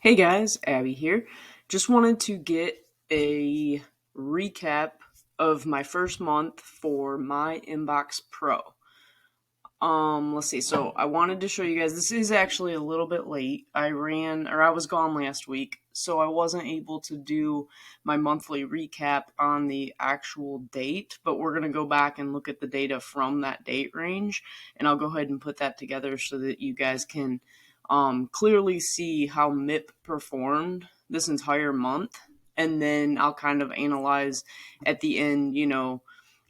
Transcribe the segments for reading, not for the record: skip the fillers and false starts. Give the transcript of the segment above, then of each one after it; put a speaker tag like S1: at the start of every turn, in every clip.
S1: Hey guys, Abby here. Just wanted to get a recap of my first month for MyInboxPro. Let's see. So I wanted to show you guys. This is actually a little bit late. I was gone last week, so I wasn't able to do my monthly recap on the actual date. But we're gonna go back and look at the data from that date range, and I'll go ahead and put that together so that you guys can clearly see how MIP performed this entire month, and then I'll kind of analyze at the end,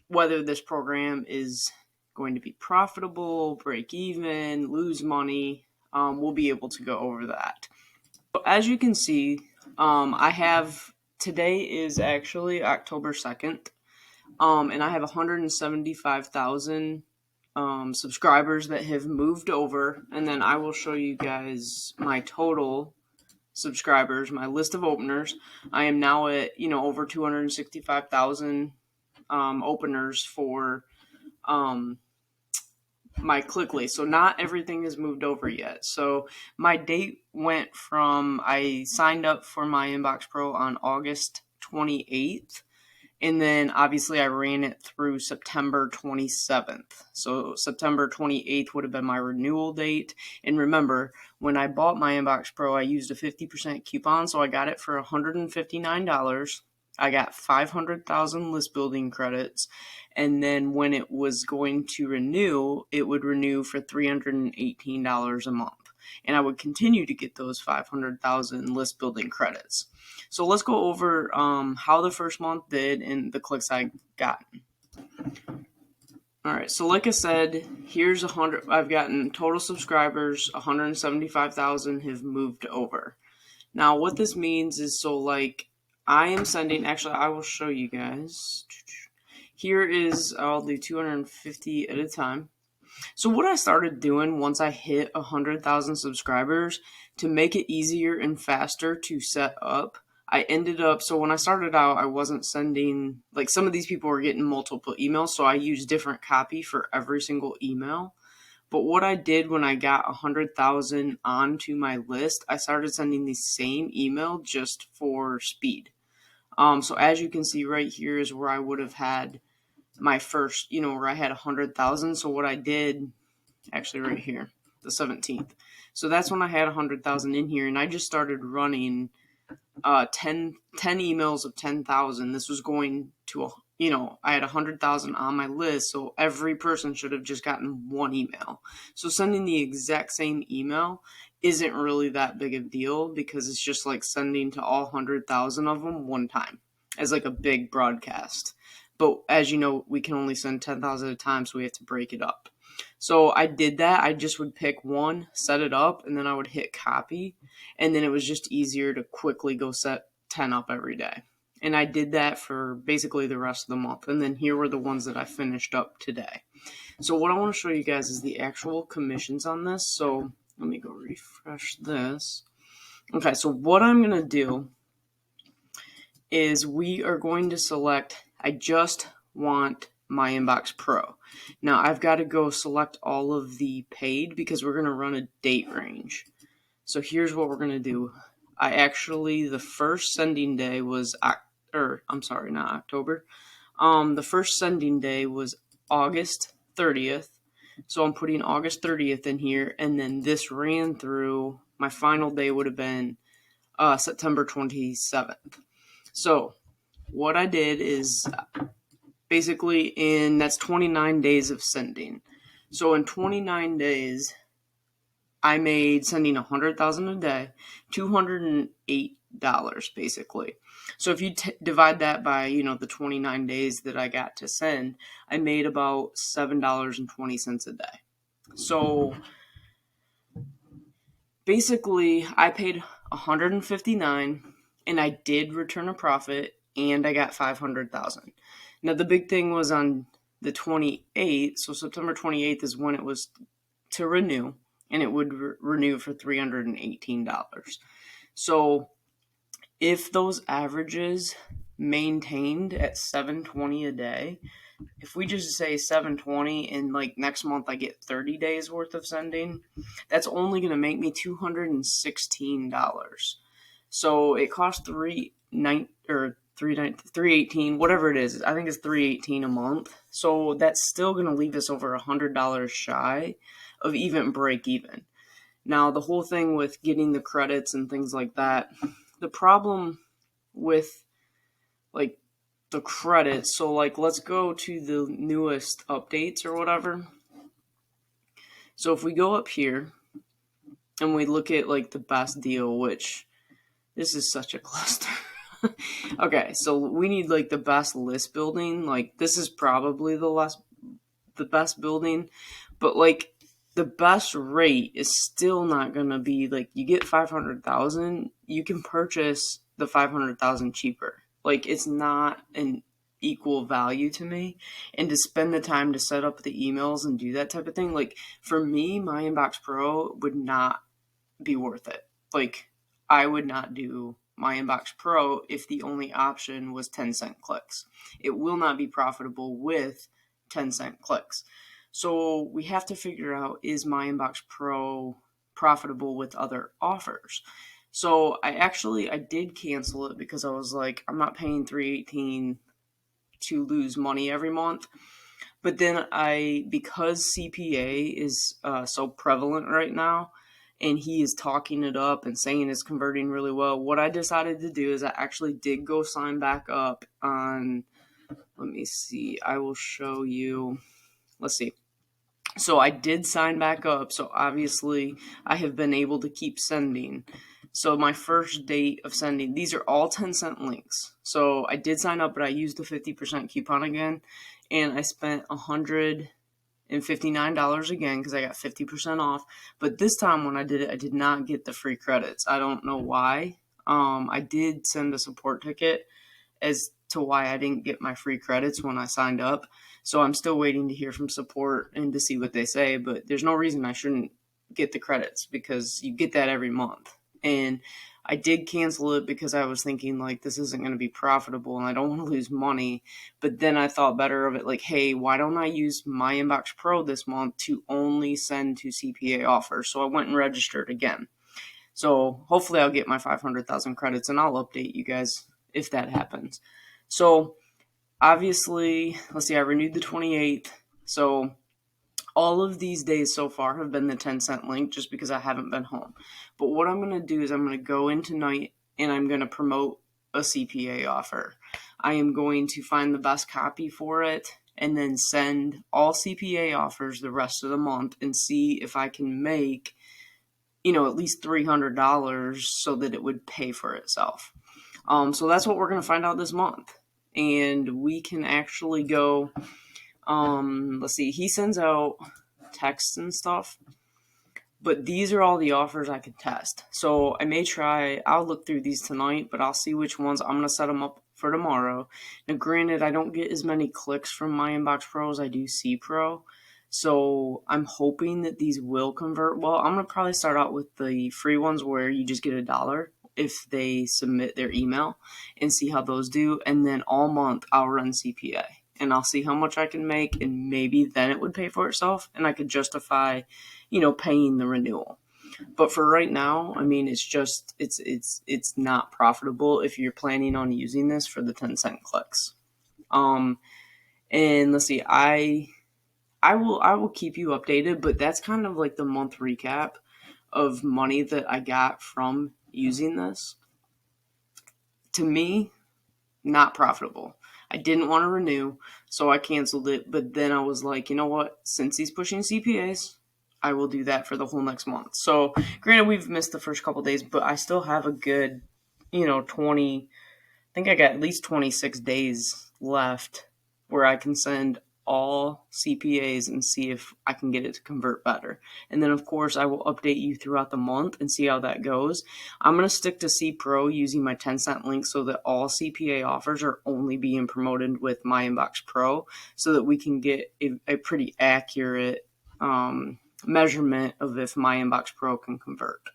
S1: whether this program is going to be profitable, break even, lose money. We'll be able to go over that. So as you can see, today is actually October 2nd, and I have 175,000 subscribers that have moved over, and then I will show you guys my total subscribers, my list of openers. I am now at over 265,000 openers for my Cliqly. So not everything has moved over yet. So my date went from I signed up for MyInboxPro on August 28th. And then obviously I ran it through September 27th. So September 28th would have been my renewal date. And remember, when I bought MyInboxPro, I used a 50% coupon. So I got it for $159. I got 500,000 list building credits. And then when it was going to renew, it would renew for $318 a month. And I would continue to get those 500,000 list building credits. So let's go over how the first month did and the clicks I got. All right, so like I said, here's 100. I've gotten total subscribers, 175,000 have moved over. Now, what this means is, so like I am sending. Actually, I will show you guys. Here is, I'll do 250 at a time. So what I started doing once I hit 100,000 subscribers, to make it easier and faster to set up, I ended up, so when I started out, I wasn't sending, like some of these people were getting multiple emails, so I used different copy for every single email. But what I did when I got 100,000 onto my list, I started sending the same email just for speed. So as you can see right here is where I would have had my first, where I had 100,000. So what I did, actually right here, the 17th. So that's when I had 100,000 in here, and I just started running 10 emails of 10,000. This was going to, I had 100,000 on my list, so every person should have just gotten one email. So sending the exact same email isn't really that big a deal, because it's just like sending to all 100,000 of them one time as like a big broadcast. But as you know, we can only send 10,000 at a time, so we have to break it up. So I did that. I just would pick one, set it up, and then I would hit copy. And then it was just easier to quickly go set 10 up every day. And I did that for basically the rest of the month. And then here were the ones that I finished up today. So what I want to show you guys is the actual commissions on this. So let me go refresh this. Okay, so what I'm going to do is we are going to select, I just want MyInboxPro. Now I've got to go select all of the paid because we're going to run a date range. So here's what we're going to do. The first sending day was, not October. The first sending day was August 30th. So I'm putting August 30th in here, and then this ran through, my final day would have been September 27th. So what I did is basically that's 29 days of sending. So in 29 days, I made sending 100,000 a day, $208 basically. So if you divide that by, the 29 days that I got to send, I made about $7.20 a day. So basically I paid $159 and I did return a profit, and I got 500,000. Now the big thing was on the 28th, so September 28th is when it was to renew, and it would renew for $318. So if those averages maintained at $720 a day, if we just say 720 and like next month I get 30 days worth of sending, that's only going to make me $216. So it costs 318, whatever it is. I think it's 318 a month. So that's still going to leave us over $100 shy of even break even. Now, the whole thing with getting the credits and things like that, the problem with like the credits, so like let's go to the newest updates or whatever. So if we go up here and we look at like the best deal, which this is such a cluster. Okay, so we need like the best list building. Like this is probably the best building, but like the best rate is still not gonna be like you get 500,000. You can purchase the 500,000 cheaper. Like it's not an equal value to me, and to spend the time to set up the emails and do that type of thing. Like for me, MyInboxPro would not be worth it. Like I would not do MyInboxPro if the only option was 10-cent clicks. It will not be profitable with 10-cent clicks. So we have to figure out, is MyInboxPro profitable with other offers? So I did cancel it because I was like, I'm not paying $318 to lose money every month. But then because CPA is so prevalent right now, and he is talking it up and saying it's converting really well, what I decided to do is I actually did go sign back up on, let me see, I will show you, let's see. So I did sign back up, so obviously I have been able to keep sending. So my first date of sending, these are all 10-cent links. So I did sign up, but I used the 50% coupon again, and I spent $159 again because I got 50% off. But this time when I did it, I did not get the free credits. I don't know why. I did send a support ticket as to why I didn't get my free credits when I signed up. So I'm still waiting to hear from support and to see what they say, but there's no reason I shouldn't get the credits because you get that every month. And I did cancel it because I was thinking like this isn't going to be profitable and I don't want to lose money. But then I thought better of it, like, hey, why don't I use MyInboxPro this month to only send to CPA offers? So I went and registered again. So hopefully I'll get my 500,000 credits and I'll update you guys if that happens. So obviously, let's see, I renewed the 28th. So all of these days so far have been the 10-cent link just because I haven't been home. But what I'm going to do is I'm going to go in tonight and I'm going to promote a CPA offer. I am going to find the best copy for it and then send all CPA offers the rest of the month and see if I can make, at least $300 so that it would pay for itself. So that's what we're going to find out this month. And we can actually go, let's see, he sends out texts and stuff, but these are all the offers I could test. So I'll look through these tonight, but I'll see which ones I'm going to set them up for tomorrow. Now, granted, I don't get as many clicks from MyInboxPro as I do CPro. So I'm hoping that these will convert well. I'm going to probably start out with the free ones where you just get $1 if they submit their email and see how those do. And then all month I'll run CPA and I'll see how much I can make, and maybe then it would pay for itself and I could justify, paying the renewal. But for right now, I mean, it's not profitable if you're planning on using this for the 10-cent clicks. And let's see, I will keep you updated, but that's kind of like the month recap of money that I got from using this. To me, not profitable. I didn't want to renew, so I canceled it. But then I was like, you know what? Since he's pushing CPAs, I will do that for the whole next month. So granted, we've missed the first couple days, but I still have a good, 20, I think I got at least 26 days left where I can send all CPAs and see if I can get it to convert better. And then, of course, I will update you throughout the month and see how that goes. I'm going to stick to CPro using my 10-cent link so that all CPA offers are only being promoted with MyInboxPro so that we can get a pretty accurate measurement of if MyInboxPro can convert.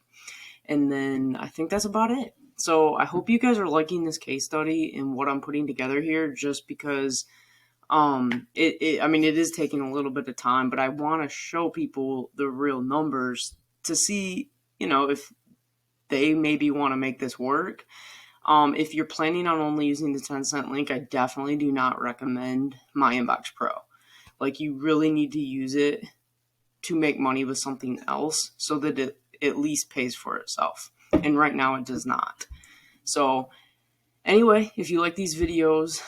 S1: And then I think that's about it. So I hope you guys are liking this case study and what I'm putting together here, just because I mean, it is taking a little bit of time, but I want to show people the real numbers to see, if they maybe want to make this work. If you're planning on only using the 10-cent link, I definitely do not recommend MyInboxPro. Like, you really need to use it to make money with something else so that it at least pays for itself. And right now it does not. So anyway, if you like these videos,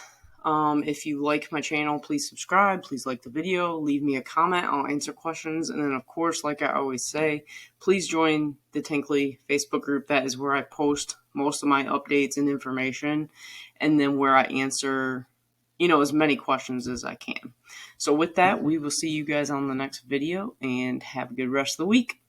S1: if you like my channel, please subscribe, please like the video, leave me a comment, I'll answer questions. And then of course, like I always say, please join the Cliqly Facebook group. That is where I post most of my updates and information, and then where I answer as many questions as I can. So with that, we will see you guys on the next video, and have a good rest of the week.